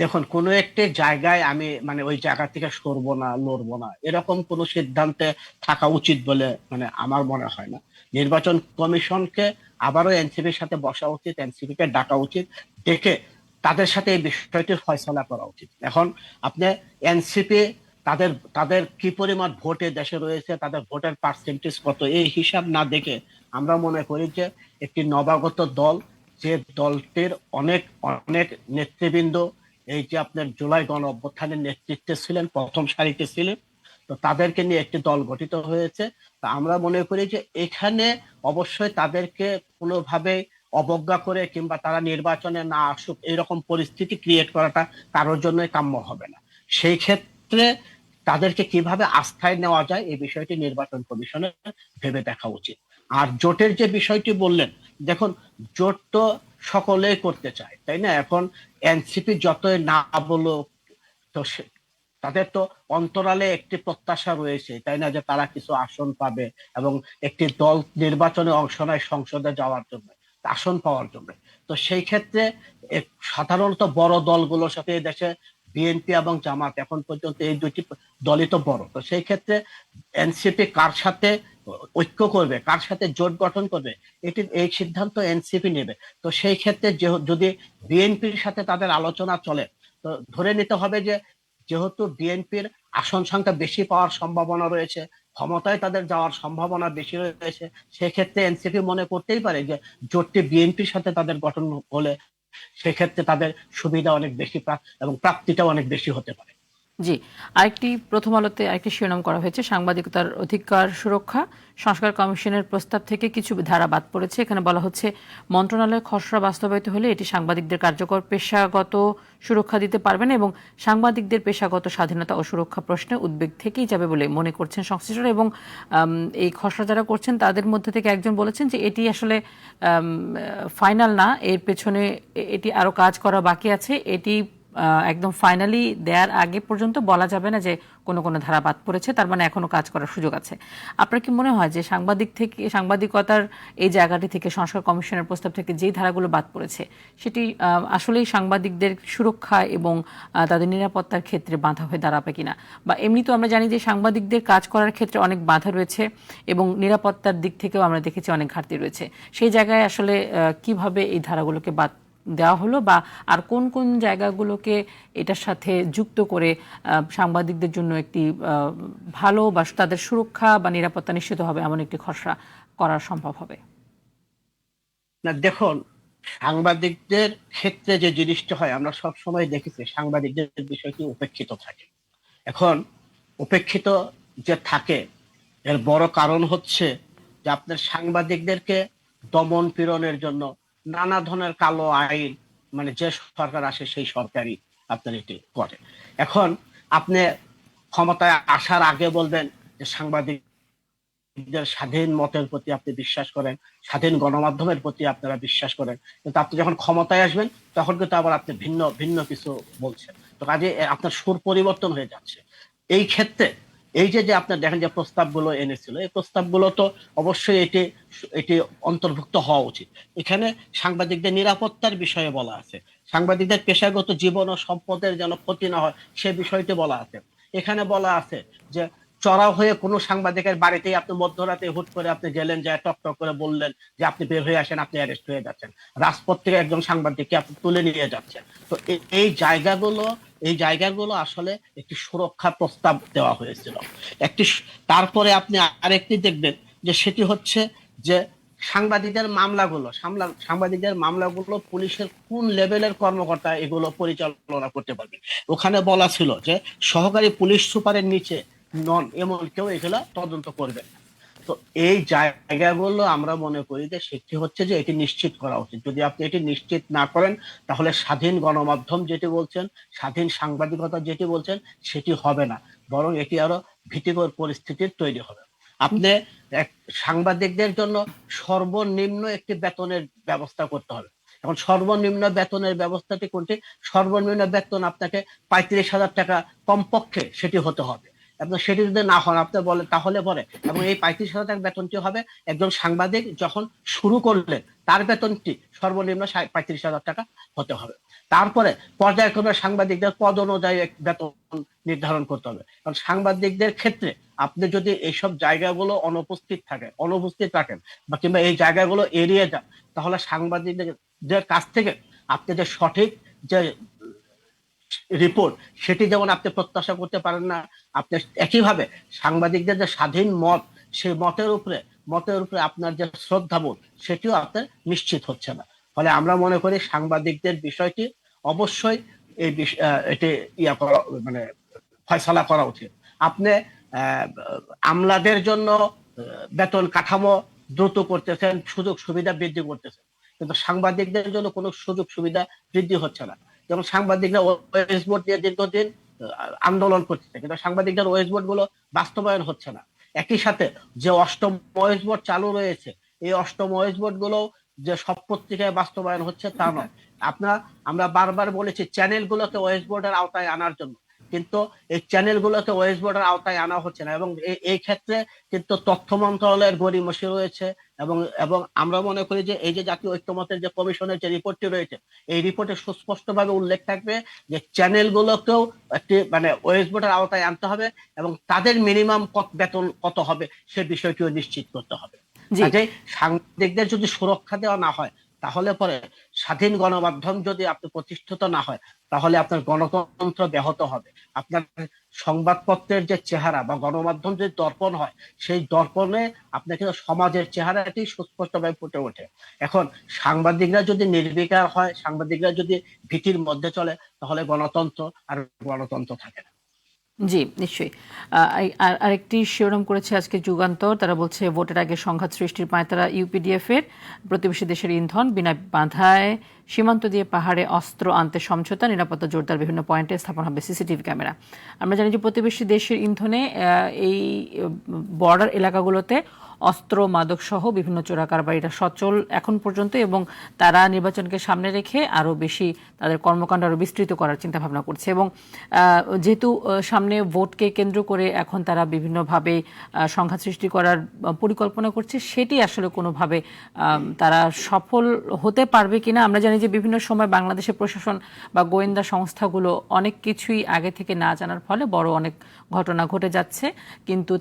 দেখুন, কোনো একটি জায়গায় আমি মানে ওই জায়গা থেকে সরবো না, লড়বো না, এরকম কোনো সিদ্ধান্তে থাকা উচিত বলে মানে আমার মনে হয় না। নির্বাচন কমিশনকে আবারও এনসিপির সাথে বসা উচিত, এনসিপি কে ডাকা উচিত, ডেকে তাদের সাথে এই বিষয়টির ফয়সলা করা উচিত। এখন আপনি এনসিপি তাদের তাদের কি পরিমাণ ভোটে দেশে রয়েছে, তাদের ভোটের পার্সেন্টেজ কত, এই হিসাব না দেখে আমরা মনে করি যে একটি নবাগত দল, যে দলটির অনেক অনেক নেতৃবৃন্দ এই যে আপনার জুলাই গণ অভ্যুত্থানের নেতৃত্বে ছিলেন, প্রথম সারিতে ছিলেন, তো তাদেরকে নিয়ে একটি দল গঠিত হয়েছে। তা আমরা মনে করি যে এখানে অবশ্যই তাদেরকে কোনোভাবে অবজ্ঞা করে কিংবা তারা নির্বাচনে না আসুক এরকম পরিস্থিতি ক্রিয়েট করাটা কারোর জন্যই কাম্য হবে না। সেই ক্ষেত্রে তাদেরকে কিভাবে আস্থায় নেওয়া যায় এই বিষয়টি নির্বাচন কমিশনের ভেবে দেখা উচিত। আর জোটের যে বিষয়টি বললেন, দেখুন, জোট তো সকলেই করতে চায়, তাই না? এখন এনসিপি যতই না বলুক, তো তাদের তো অন্তরালে একটি প্রত্যাশা রয়েছে, তাই না, যে তারা কিছু আসন পাবে এবং একটি দল নির্বাচনে অংশ নেয় সংসদে যাওয়ার জন্য, আসন পাওয়ার জন্য। তো সেই ক্ষেত্রে সাধারণত বড় দলগুলোর সাথে এই দেশে বিএনপি এবং জামাত এখন পর্যন্ত এই দুইটি দলই তো বড়। তো সেই ক্ষেত্রে এনসিপি কার সাথে ঐক্য করবে, কার সাথে জোট গঠন করবে, এই সিদ্ধান্ত এনসিপি নেবে। তো সেই ক্ষেত্রে যদি বিএনপির সাথে তাদের আলোচনা চলে, তো ধরে নিতে হবে যে যেহেতু বিএনপির আসন সংখ্যা বেশি পাওয়ার সম্ভাবনা রয়েছে, ক্ষমতায় তাদের যাওয়ার সম্ভাবনা বেশি রয়েছে, সেক্ষেত্রে এনসিপি মনে করতেই পারে যে জোটটি বিএনপির সাথে তাদের গঠন হলে সেক্ষেত্রে তাদের সুবিধা অনেক বেশি এবং প্রাপ্তিটাও অনেক বেশি হতে পারে। জি, আরেকটি প্রথম আলোতে আরেকটি শিরোনাম করা হয়েছে সাংবাদিকতার অধিকার সুরক্ষা সংস্কার কমিশনের প্রস্তাব থেকে কিছু ধারা বাদ পড়েছে। এখানে বলা হচ্ছে মন্ত্রণালয়ের খসড়া বাস্তবায়িত হলে এটি সাংবাদিকদের কার্যকর পেশাগত সুরক্ষা দিতে পারবে না এবং সাংবাদিকদের পেশাগত স্বাধীনতা ও সুরক্ষা প্রশ্নে উদ্বেগ থেকেই যাবে বলে মনে করছেন সংশ্লিষ্টরা। এবং এই খসড়া যারা করছেন তাদের মধ্যে থেকে একজন বলেছেন যে এটি আসলে ফাইনাল না, এর পেছনে এটি আরো কাজ করা বাকি আছে, এটি একদম ফাইনালি দেওয়ার আগে পর্যন্ত বলা যাবে না যে কোনো কোনো ধারা বাদ পড়েছে, তার মানে এখনো কাজ করার সুযোগ আছে। আপনার কি মনে হয় যে সাংবাদিকতার এই জায়গাটি থেকে সংস্কার কমিশনের প্রস্তাব থেকে যেই ধারাগুলো বাদ পড়েছে সেটি আসলেই সাংবাদিকদের সুরক্ষা এবং তাদের নিরাপত্তার ক্ষেত্রে বাধা হয়ে দাঁড়াবে কিনা? বা এমনি তো আমরা জানি যে সাংবাদিকদের কাজ করার ক্ষেত্রে অনেক বাধা রয়েছে এবং নিরাপত্তার দিক থেকেও আমরা দেখেছি অনেক ঘাটতি রয়েছে। সেই জায়গায় আসলে কিভাবে এই ধারাগুলোকে বাদ দেওয়া হলো বা আর কোন কোন জায়গাগুলোকে এটার সাথে যুক্ত করে সাংবাদিকদের জন্য একটি ভালো বা তাদের সুরক্ষা বা নিরাপত্তা নিশ্চিত হবে এমন একটি খসড়া করা সম্ভব হবে? না, দেখুন, সাংবাদিকদের ক্ষেত্রে যে জিনিসটা হয় আমরা সব সময় দেখেছি, সাংবাদিকদের বিষয়টি উপেক্ষিত থাকে। এখন উপেক্ষিত যে থাকে এর বড় কারণ হচ্ছে যে আপনার সাংবাদিকদেরকে দমন পীড়নের জন্য নানা ধরনের কালো আইন, মানে যে সরকার আসে সেই সরকারই আপনার এটি করে। এখন আপনি ক্ষমতায় আসার আগে বলবেন যে সাংবাদিকদের স্বাধীন মতের প্রতি আপনি বিশ্বাস করেন, স্বাধীন গণমাধ্যমের প্রতি আপনারা বিশ্বাস করেন, কিন্তু আপনি যখন ক্ষমতায় আসবেন তখন কিন্তু আবার আপনি ভিন্ন ভিন্ন কিছু বলছেন। তো কাজে আপনার সুর পরিবর্তন হয়ে যাচ্ছে। এই ক্ষেত্রে এই যে যে আপনার দেখেন যে প্রস্তাবগুলো এনেছিল, এই প্রস্তাবগুলো তো অবশ্যই এটি এটি অন্তর্ভুক্ত হওয়া উচিত। এখানে সাংবাদিকদের নিরাপত্তার বিষয়ে বলা আছে, সাংবাদিকদের পেশাগত জীবন ও সম্পদের যেন ক্ষতি না হয় সে বিষয়টি বলা আছে। এখানে বলা আছে যে চড়াও হয়ে কোনো সাংবাদিকের বাড়িতেই আপনি মধ্যরাতে হুট করে আপনি গেলেন, যায় টক টক করে বললেন যে আপনি বের হয়ে আসেন, আপনি অ্যারেস্ট হয়ে যাচ্ছেন, রাজপথ থেকে একজন সাংবাদিককে আপনি তুলে নিয়ে যাচ্ছেন। তো এই জায়গাগুলো আসলে একটি সুরক্ষা প্রস্তাব দেওয়া হয়েছিল একটি। তারপরে আপনি আরেকটি দেখবেন যে সেটি হচ্ছে যে সাংবাদিকদের মামলাগুলো পুলিশের কোন লেভেলের কর্মকর্তা এগুলো পরিচালনা করতে পারবে। ওখানে বলা ছিল যে সহকারী পুলিশ সুপারের নিচে নন এমন কেউ এগুলা তদন্ত করবে না। তো এই জায়গাগুলো আমরা মনে করি যে সেটি হচ্ছে যে এটি নিশ্চিত করা উচিত। যদি আপনি এটি নিশ্চিত না করেন তাহলে স্বাধীন গণমাধ্যম যেটি বলছেন, স্বাধীন সাংবাদিকতা যেটি বলছেন সেটি হবে না, বরং এটি আরো ভীতিকর পরিস্থিতির তৈরি হবে। আপনি এক সাংবাদিকদের জন্য সর্বনিম্ন একটি বেতনের ব্যবস্থা করতে হবে। এখন সর্বনিম্ন বেতনের ব্যবস্থাটি কোনটি? সর্বনিম্ন বেতন আপনাকে 35,000 টাকা কমপক্ষে সেটি হতে হবে। এবং সেটি যদি না হন আপনি বলেন তাহলে পরে, এবং এই 35,000 টাকা বেতনটি হবে একজন সাংবাদিক যখন শুরু করলেন তার বেতনটি সর্বনিম্ন 35,000 টাকা হতে হবে। তারপরে পর্যায়ক্রমে সাংবাদিকদের পদ অনুযায়ী বেতন নির্ধারণ করতে হবে। কারণ সাংবাদিকদের ক্ষেত্রে আপনি যদি এইসব জায়গাগুলো অনুপস্থিত রাখেন বা কিংবা এই জায়গাগুলো এড়িয়ে যান, তাহলে সাংবাদিকদের কাছ থেকে আপনি যে সঠিক যে রিপোর্ট সেটি যেমন আপনি প্রত্যাশা করতে পারেন না, আপনি একইভাবে সাংবাদিকদের যে স্বাধীন মত, সেই মতের উপরে আপনার যে শ্রদ্ধাবোধ সেটিও আপনার নিশ্চিত হচ্ছে না। ফলে আমরা মনে করি সাংবাদিকদের বিষয়টি অবশ্যই এটি করা, মানে ফয়সালা করা উচিত। আপনি আমলাদের জন্য বেতন কাঠামো দ্রুত করতেছেন, সুযোগ সুবিধা বৃদ্ধি করতেছেন, কিন্তু সাংবাদিকদের জন্য কোনো সুযোগ সুবিধা বৃদ্ধি হচ্ছে না। যেমন সাংবাদিকরা ওয়েস বোর্ড দিয়ে দীর্ঘদিন আন্দোলন করতেছে, কিন্তু সাংবাদিকদের ওয়েস বোর্ড গুলো বাস্তবায়ন হচ্ছে না। একই সাথে যে অষ্টম ওয়েস বোর্ড চালু রয়েছে, এই অষ্টম ওয়েস বোর্ড গুলো যে সব পত্রিকায় বাস্তবায়ন হচ্ছে তা নয়। আমরা বারবার বলেছি চ্যানেলগুলোকে ওয়েস বোর্ডের আওতায় আনার জন্য, কিন্তু এই চ্যানেলগুলোকে ওয়েস বোর্ডের আওতায় আনা হচ্ছে না। এবং এই ক্ষেত্রে কিন্তু তথ্য মন্ত্রণালয়ের গড়িমসি রয়েছে। এবং এবং আমরা মনে করি যে এই যে জাতীয় ঐক্যমতের যে কমিশনের যে রিপোর্টটি রয়েছে, এই রিপোর্টে সুস্পষ্টভাবে উল্লেখ থাকবে যে চ্যানেলগুলোকেও একটি মানে ওয়েস বোর্ডের আওতায় আনতে হবে এবং তাদের মিনিমাম বেতন কত হবে সে বিষয়টিও নিশ্চিত করতে হবে। কাজেই সাংবাদিকদের যদি সুরক্ষা দেওয়া না হয়, তাহলে পরে স্বাধীন গণমাধ্যম যদি আপনি প্রতিষ্ঠিত না হয়, তাহলে আপনার গণতন্ত্র ব্যাহত হবে। আপনার সংবাদপত্রের যে চেহারা বা গণমাধ্যম যে দর্পণ হয়, সেই দর্পণে আপনার কিন্তু সমাজের চেহারাটি সুস্পষ্টভাবে ফুটে ওঠে। এখন সাংবাদিকরা যদি নির্বিকার হয়, সাংবাদিকরা যদি ভীতির মধ্যে চলে, তাহলে গণতন্ত্র থাকে না। জি, নিশ্চয়ই। আরেকটি শিরোনাম করেছে আজকে যুগান্তর। তারা বলছে ভোটের আগে সংঘাত সৃষ্টির পাঁয়তারা ইউপিডিএফ এর, প্রতিবেশী দেশের ইন্ধন বিনা বাধায় সীমান্ত দিয়ে পাহাড়ে অস্ত্র আনতে সমঝোতা, নিরাপত্তা জোরদার, বিভিন্ন পয়েন্টে স্থাপন হবে সিসিটিভি ক্যামেরা। আমরা জানি যে প্রতিবেশী দেশের ইন্ধনে এই বর্ডার এলাকাগুলোতে অস্ত্র মাদক সহ বিভিন্ন চোরাকারবারিরা সচল এখন পর্যন্ত, এবং তারা নির্বাচনকে সামনে রেখে আরও বেশি তাদের কর্মকাণ্ড আরও বিস্তৃত করার চিন্তা ভাবনা করছে। এবং যেহেতু সামনে ভোটকে কেন্দ্র করে এখন তারা বিভিন্নভাবে সংঘাত সৃষ্টি করার পরিকল্পনা করছে, সেটি আসলে কোনোভাবে তারা সফল হতে পারবে কিনা। আমরা জানি যে বিভিন্ন সময় বাংলাদেশের প্রশাসন বা গোয়েন্দা সংস্থাগুলো অনেক কিছুই আগে থেকে না জানার ফলে বড় অনেক ঘটনা ঘটে যাচ্ছে, কিন্তু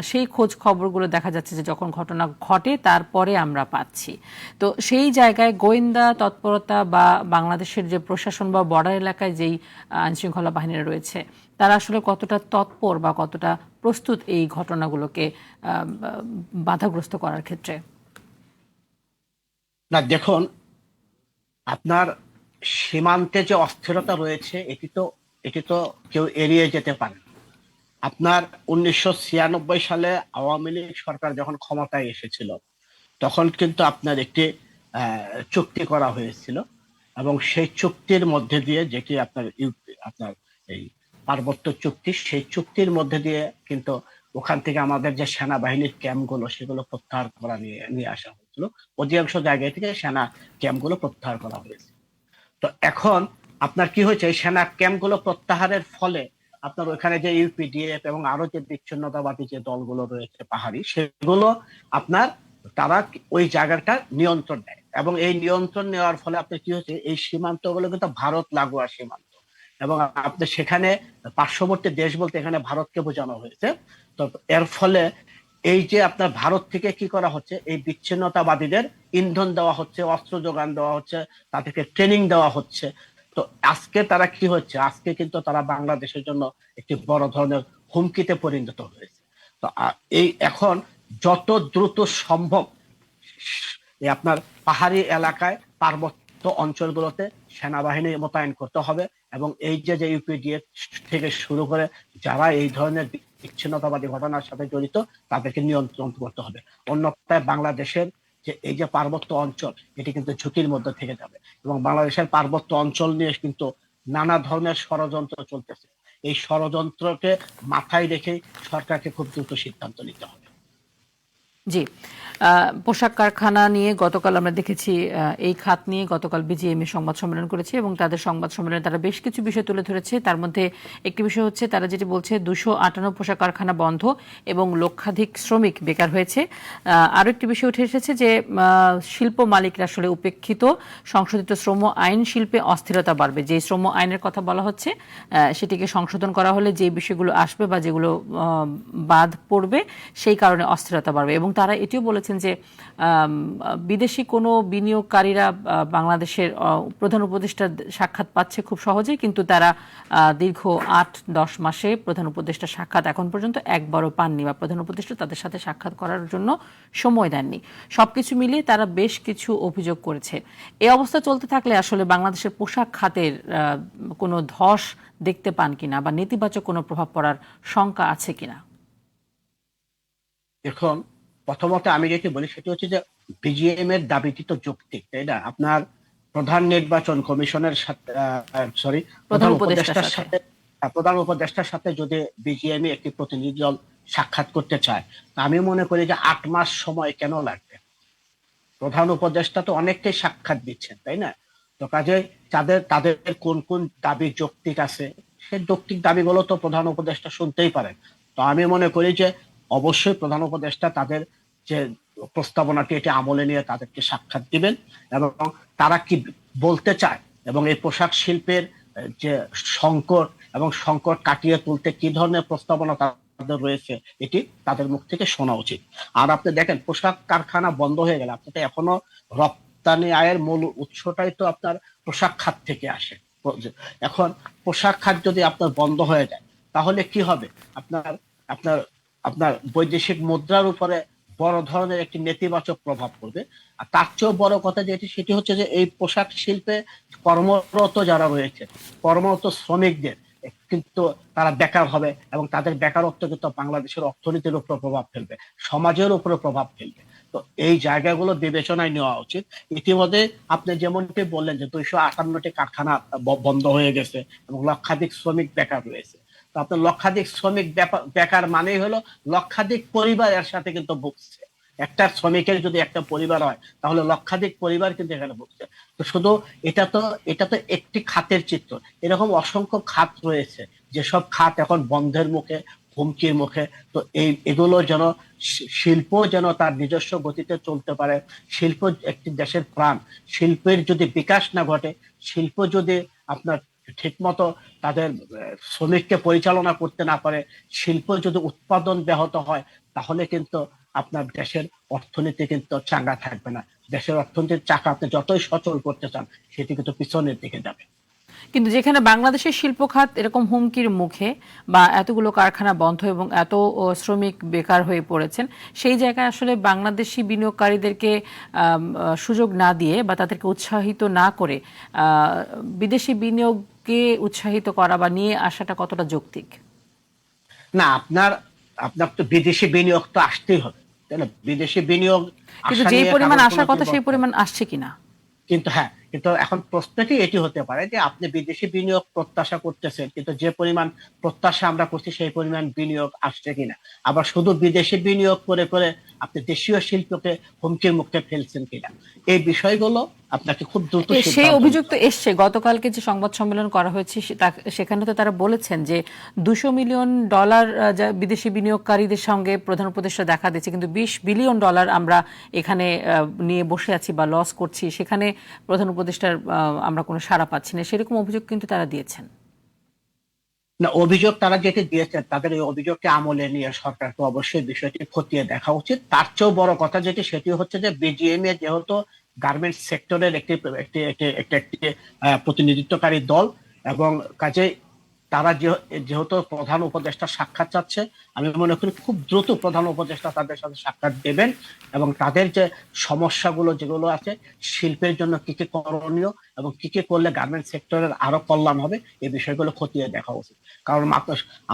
সেই খোঁজ খবরগুলো দেখা যাচ্ছে যে যখন ঘটনা ঘটে তারপরে আমরা পাচ্ছি। তো সেই জায়গায় গোয়েন্দা তৎপরতা বা বাংলাদেশের যে প্রশাসন বা বর্ডার এলাকায় যেই আইনশৃঙ্খলা বাহিনীরা রয়েছে, তারা আসলে কতটা তৎপর বা কতটা প্রস্তুত এই ঘটনাগুলোকে বাধাগ্রস্ত করার ক্ষেত্রে? না, দেখুন, আপনার সীমান্তে যে অস্থিরতা রয়েছে এটি তো কেউ এড়িয়ে যেতে পারে না। আপনার 1996 সালে আওয়ামী লীগ সরকার যখন ক্ষমতায় এসেছিল, তখন কিন্তু আপনার একটি চুক্তি করা হয়েছিল, এবং সেই চুক্তির মধ্যে দিয়ে, যেটি আপনার এই পার্বত্য চুক্তি, সেই চুক্তির মধ্যে দিয়ে কিন্তু ওখান থেকে আমাদের যে সেনাবাহিনীর ক্যাম্পগুলো সেগুলো প্রত্যাহার করা নিয়ে আসা হয়েছিল। অধিকাংশ জায়গায় থেকে সেনা ক্যাম্পগুলো প্রত্যাহার করা হয়েছে। তো এখন আপনার কি হয়েছে, এই সেনা ক্যাম্পগুলো প্রত্যাহারের ফলে আপনার ওখানে যে ইউপিডিএফ এবং আরো যে বিচ্ছিন্নতাবাদী যে দলগুলো রয়েছে পাহাড়ি, সেগুলো আপনার তারা ওই জায়গাটা নিয়ন্ত্রণ নেয়। এবং এই নিয়ন্ত্রণ নেওয়ার ফলে আপনার কি হচ্ছে, এই সীমান্তগুলো কিন্তু ভারত লাগোয়া সীমান্ত, এবং আপনি সেখানে পার্শ্ববর্তী দেশ বলতে এখানে ভারতকে বোঝানো হয়েছে। তো এর ফলে এই যে আপনার ভারত থেকে কি করা হচ্ছে, এই বিচ্ছিন্নতাবাদীদের ইন্ধন দেওয়া হচ্ছে, অস্ত্র যোগান দেওয়া হচ্ছে, তাদেরকে ট্রেনিং দেওয়া হচ্ছে। তো আজকে তারা কি হচ্ছে, আজকে কিন্তু তারা বাংলাদেশের জন্য একটি বড় ধরনের হুমকিতে পরিণত হয়েছে। তো এই এখন যত দ্রুত সম্ভব এই আপনার পাহাড়ি এলাকায়, পার্বত্য অঞ্চলগুলোতে সেনাবাহিনী মোতায়েন করতে হবে, এবং এই যে ইউপিডিএফ থেকে শুরু করে যারা এই ধরনের বিচ্ছিন্নতাবাদী ঘটনার সাথে জড়িত, তাদেরকে নিয়ন্ত্রণ করতে হবে। অন্যথায় বাংলাদেশের যে এই যে পার্বত্য অঞ্চল, এটি কিন্তু ঝুঁকির মধ্যে থেকে যাবে, এবং বাংলাদেশের পার্বত্য অঞ্চল নিয়ে কিন্তু নানা ধরনের ষড়যন্ত্র চলতেছে। এই ষড়যন্ত্রকে মাথায় রেখে সরকারকে খুব দ্রুত সিদ্ধান্ত নিতে হবে। জি, পোশাক কারখানা নিয়ে গতকাল আমরা দেখেছি, এই খাত নিয়ে গতকাল বিজিএমইএ সংবাদ সম্মেলন করেছে এবং তাদের সংবাদ সম্মেলনে তারা বেশ কিছু বিষয় তুলে ধরেছে। তার মধ্যে একটি বিষয় হচ্ছে তারা যেটি বলছে 258 পোশাক কারখানা বন্ধ এবং লক্ষাধিক শ্রমিক বেকার হয়েছে। আরও একটি বিষয় উঠে এসেছে যে শিল্প মালিকরা আসলে উপেক্ষিত, সংশোধিত শ্রম আইন শিল্পে অস্থিরতা বাড়বে। যে শ্রম আইনের কথা বলা হচ্ছে সেটিকে সংশোধন করা হলে যে বিষয়গুলো আসবে বা যেগুলো বাদ পড়বে সেই কারণে অস্থিরতা বাড়বে। এবং তারা এটিও বলেছেন যে বিদেশি কোনো বিনিয়োগকারীরা বাংলাদেশের প্রধান উপদেষ্টার সাক্ষাৎ পাচ্ছে খুব সহজেই, কিন্তু তারা দীর্ঘ 8-10 মাসে প্রধান উপদেষ্টার সাক্ষাৎ এখন পর্যন্ত একবারও পাননি বা প্রধান উপদেষ্টা তাদের সাথে সাক্ষাৎ করার জন্য সময় দেননি। সবকিছু মিলিয়ে তারা বেশ কিছু অভিযোগ করেছে। এই অবস্থা চলতে থাকলে আসলে বাংলাদেশের পোশাক খাতের কোনো ধস দেখতে পান কিনা বা নেতিবাচক কোনো প্রভাব পড়ার শঙ্কা আছে কিনা? এখন প্রথমত আমি যেটি বলি সেটি হচ্ছে যে বিজিএম এর দাবিটি তো যৌক্তিক, তাই না? আপনার প্রধান নির্বাচন কমিশনের সাথে, সরি, প্রধান উপদেষ্টার সাথে, প্রধান উপদেষ্টার সাথে যদি বিজিএমই একটি প্রতিনিধি দল সাক্ষাৎ করতে চায়, আমি মনে করি যে 8 মাস সময় কেন লাগবে? প্রধান উপদেষ্টা তো অনেকটাই সাক্ষাৎ দিচ্ছেন, তাই না? তো কাজে তাদের তাদের কোন কোন দাবি যৌক্তিক আছে, সেই যৌক্তিক দাবিগুলো তো প্রধান উপদেষ্টা শুনতেই পারেন। তো আমি মনে করি যে অবশ্যই প্রধান উপদেষ্টা তাদের যে প্রস্তাবনাটি এটি আমলে নিয়ে তাদেরকে সাক্ষাৎ দিবেন এবং তারা কি বলতে চায় এবং এই পোশাক শিল্পের যে সংকট এবং সংকট কাটিয়ে তুলতে কি ধরনের প্রস্তাবনা তাদের রয়েছে এটি তাদের মুখ থেকে শোনা উচিত। আর আপনি দেখেন পোশাক কারখানা বন্ধ হয়ে গেলে আপনি তো এখনো রপ্তানি আয়ের মূল উৎসটাই তো আপনার পোশাক খাত থেকে আসে। এখন পোশাক খাত যদি আপনার বন্ধ হয়ে যায় তাহলে কি হবে? আপনার আপনার আপনার বৈদেশিক মুদ্রার উপরে বড় ধরনের একটি নেতিবাচক প্রভাব পড়বে। আর তার চেয়েও বড় কথা যেটি সেটি হচ্ছে যে এই পোশাক শিল্পে কর্মরত যারা রয়েছে, কর্মরত শ্রমিকদের কিন্তু তারা বেকার হবে এবং তাদের বেকারত্ব কিন্তু বাংলাদেশের অর্থনীতির উপর প্রভাব ফেলবে, সমাজের উপরে প্রভাব ফেলবে। তো এই জায়গাগুলো বিবেচনায় নেওয়া উচিত। ইতিমধ্যে আপনি যেমনটি বললেন যে 258টি কারখানা বন্ধ হয়ে গেছে এবং লক্ষাধিক শ্রমিক বেকার রয়েছে। তো আপনার লক্ষাধিক শ্রমিক বেকার মানেই হলো লক্ষাধিক পরিবার এর সাথে কিন্তু ভুগছে। একটা শ্রমিকের যদি একটা পরিবার হয় তাহলে লক্ষাধিক পরিবার কিন্তু এখানে ভুগছে। তো শুধু এটা তো একটি খাতের চিত্র, এরকম অসংখ্য খাত রয়েছে যেসব খাত এখন বন্ধের মুখে, হুমকির মুখে। তো এগুলো যেন শিল্প যেন তার নিজস্ব গতিতে চলতে পারে। শিল্প একটি দেশের প্রাণ। শিল্পের যদি বিকাশ না ঘটে, শিল্প যদি আপনার ঠিক মতো তাদের শ্রমিককে পরিচালনা করতে না পারে, শিল্প যদি উৎপাদন ব্যাহত হয়, তাহলে কিন্তু আপনার দেশের অর্থনীতি কিন্তু চাঙ্গা থাকবে না। দেশের অর্থনীতির চাকা আপনি যতই সচল করতে চান সেটি কিন্তু পিছনের দিকে যাবে। কিন্তু যেখানে বাংলাদেশের শিল্প খাত এরকম হুমকির মুখে বা এতগুলো কারখানা বন্ধ এবং এত শ্রমিক বেকার হয়ে পড়েছেন, সেই জায়গায় আসলে বাংলাদেশি বিনিয়োগকারীদেরকে সুযোগ না দিয়ে বা তাদেরকে উৎসাহিত না করে বিদেশি বিনিয়োগকে উৎসাহিত করা বা নিয়ে আসাটা কতটা যৌক্তিক? না, আপনার আপনার তো বিদেশি বিনিয়োগ তো আসতেই হবে, তাই না? বিদেশি বিনিয়োগ কিন্তু আসা যে নিয়ে পরিমাণ কারোর কোনো আসার কথা সেই পরিমাণ আসছে কিনা? কিন্তু হ্যাঁ, কিন্তু এখন প্রশ্নটি এটি হতে পারে যে আপনি বিদেশি বিনিয়োগ প্রত্যাশা করতেছেন, কিন্তু যে পরিমাণ প্রত্যাশা আমরা করছি সেই পরিমাণ বিনিয়োগ আসছে কিনা। আবার শুধু বিদেশি বিনিয়োগ করে করে আপনি দেশীয় শিল্পকে হুমকির মুখে ফেলছেন কিনা, এই বিষয়গুলো আপনাকে খুব দ্রুত সেই সিদ্ধান্ত অভিযোগ নিতে তো হবে। এসছে, গতকালকে যে সংবাদ সম্মেলন করা হয়েছে সেখানে তো তারা বলেছেন যে $200 মিলিয়ন বিদেশি বিনিয়োগকারীদের সঙ্গে প্রধান উপদেষ্টা দেখা দিচ্ছে, কিন্তু $20 বিলিয়ন আমরা এখানে নিয়ে বসে আছি বা লস করছি, সেখানে প্রধান উপদেষ্টার আমরা কোনো সাড়া পাচ্ছি না, সেরকম অভিযোগ কিন্তু তারা দিয়েছেন। না, অভিযোগ তারা যেটি দিয়েছেন তাদের এই অভিযোগকে আমলে নিয়ে সরকারকে অবশ্যই বিষয়টি খতিয়ে দেখা উচিত। তার চেয়েও বড় কথা যেটি সেটি হচ্ছে যে বিজিএমইএ যেহেতু গার্মেন্টস সেক্টরের একটি একটি একটি একটি একটি প্রতিনিধিত্বকারী দল এবং কাজে তারা যেহেতু প্রধান উপদেষ্টা সাক্ষাৎ চাচ্ছে, আমি মনে করি খুব দ্রুত প্রধান উপদেষ্টা তাদের সাথে সাক্ষাৎ দেবেন এবং তাদের যে সমস্যাগুলো যেগুলো আছে, শিল্পের জন্য কি কি করণীয় এবং কি কি করলে গার্মেন্টস সেক্টরের আরো কল্যাণ হবে, এই বিষয়গুলো খতিয়ে দেখা উচিত। কারণ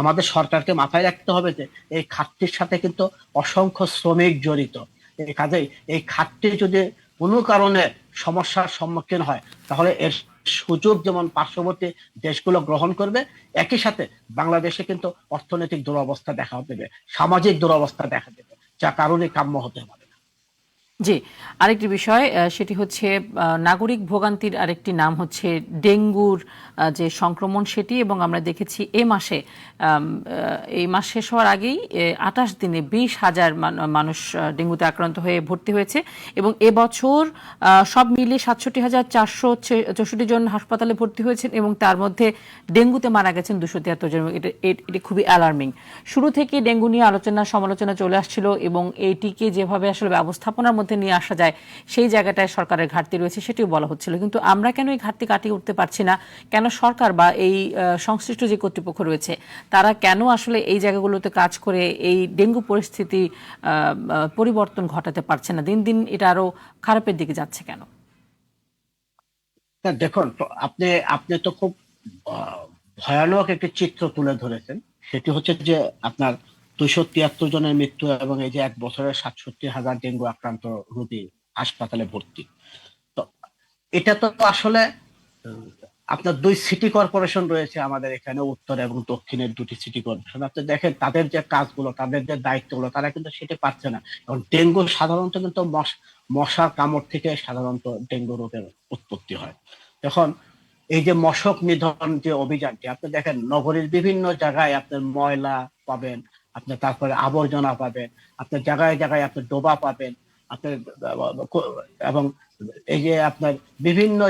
আমাদের সরকারকে মাথায় রাখতে হবে যে এই খাতটির সাথে কিন্তু অসংখ্য শ্রমিক জড়িত। এই কাজেই এই খাতটি যদি কোনো কারণে সমস্যার সম্মুখীন হয় তাহলে এর সুযোগ যেমন পার্শ্ববর্তী দেশগুলো গ্রহণ করবে, একই সাথে বাংলাদেশে কিন্তু অর্থনৈতিক দুরবস্থা দেখা দেবে, সামাজিক দুরবস্থা দেখা দেবে, যা কারণে কাম্য হতে পারে না। জি, আরেকটি বিষয় সেটি হচ্ছে নাগরিক ভোগান্তির আরেকটি নাম হচ্ছে ডেঙ্গুর যে সংক্রমণ সেটি, এবং আমরা দেখেছি এই মাস শেষ হওয়ার আগেই ২৮ দিনে ২০,০০০ মানুষ ডেঙ্গুতে আক্রান্ত হয়ে ভর্তি হয়েছে, এবং এবছর সব মিলিয়ে ৬৭,৪৬৪ জন হাসপাতালে ভর্তি হয়েছেন, এবং তার মধ্যে ডেঙ্গুতে মারা গেছেন ২৭৩ জন। এটি খুবই অ্যালার্মিং। শুরু থেকে ডেঙ্গু নিয়ে আলোচনা সমালোচনা চলে আসছিল, এবং এইটিকে যেভাবে আসলে ব্যবস্থাপনার মধ্যে নিয়ে আসা যায় সেই জায়গাটায় সরকারের ঘাটতি রয়েছে সেটিও বলা হচ্ছিল। কিন্তু আমরা কেন এই ঘাটতি কাটিয়ে উঠতে পারছি না? কেন সরকার বা এই সংশ্লিষ্ট যে কর্তৃপক্ষ রয়েছে তারা কেন আসলে এই জায়গাগুলোতে কাজ করে এই ডেঙ্গু পরিস্থিতি পরিবর্তন ঘটাতে পারছে না? দিন দিন এটা আরো খারাপের দিকে যাচ্ছে কেন? দেখুন, আপনি আপনি তো খুব আহ, ভয়ানক একটি চিত্র তুলে ধরেছেন। সেটি হচ্ছে যে আপনার 273 জনের মৃত্যু এবং এই যে এক বছরে 67,000 ডেঙ্গু আক্রান্ত রোগী হাসপাতালে ভর্তি। তো এটা তো আসলে উম, আপনার দুই সিটি কর্পোরেশন রয়েছে আমাদের এখানে, উত্তর এবং দক্ষিণের দুটি সিটি কর্পোরেশন। আপনি দেখেন তাদের যে কাজগুলো, তাদের যে দায়িত্বগুলো, তারা কিন্তু সেটা পাচ্ছে না। এবং ডেঙ্গু সাধারণত কিন্তু মশার কামড় থেকে সাধারণত ডেঙ্গু রোগের উৎপত্তি হয়। এখন এই যে মশক নিধন যে অভিযানটি, আপনি দেখেন নগরীর বিভিন্ন জায়গায় আপনার ময়লা পাবেন, আপনি তারপরে আবর্জনা পাবেন, আপনার জায়গায় জায়গায় আপনি ডোবা পাবেন, আপনার এবং এই যে আপনার বিভিন্ন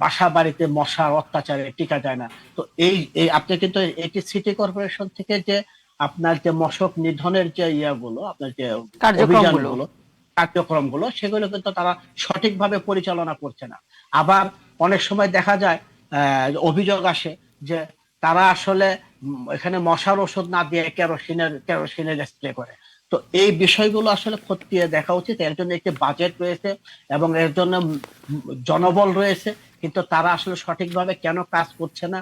বাসা বাড়িতে মশার অত্যাচারে টিকা যায় না। তো এই এই আপনি কিন্তু এটি সিটি কর্পোরেশন থেকে যে আপনার যে মশক নিধনের যে ইয়াগুলো, আপনার যে কার্যক্রমগুলো। অভিযানগুলো, কার্যক্রমগুলো, সেগুলো কিন্তু তারা সঠিকভাবে পরিচালনা করছে না। আবার অনেক সময় দেখা যায়, অভিযোগ আসে যে তারা আসলে এখানে মশার ওষুধ না দিয়ে কেরোসিনের স্প্রে করে। তো এই বিষয়গুলো আসলে খতিয়ে দেখা উচিত। এর জন্য একটি বাজেট রয়েছে এবং এর জন্য জনবল রয়েছে, কিন্তু তারা আসলে সঠিকভাবে কেন কাজ করছে না,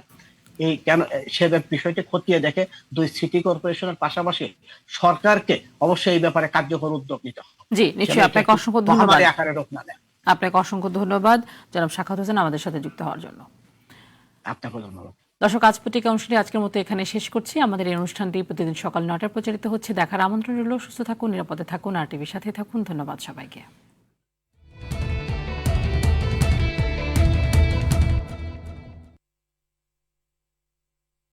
এই কেন সে বিষয়টি খতিয়ে দেখে দুই সিটি কর্পোরেশনের পাশাপাশি সরকারকে অবশ্যই এই ব্যাপারে কার্যকর উদ্যোগ নিতে হবে, জি, যেন নিশ্চয়ই। এটা আপনাকে একটি অসংখ্য ধন্যবাদ। মহামারী আকারে রূপ না নেয়। আপনাকে অসংখ্য ধন্যবাদ জনাব সাখাওয়াত হোসেন আমাদের সাথে যুক্ত হওয়ার জন্য। আপনাকে ধন্যবাদ। দর্শক, আজ পত্রিকা অনুষ্ঠানটি আজকের মতো এখানে শেষ করছি। আমাদের এই অনুষ্ঠানটি প্রতিদিন সকাল ৯টায় প্রচারিত হচ্ছে। দেখার আমন্ত্রণ রইল। সুস্থ থাকুন, নিরাপদে থাকুন, আর টিভির সাথে থাকুন। ধন্যবাদ সবাইকে।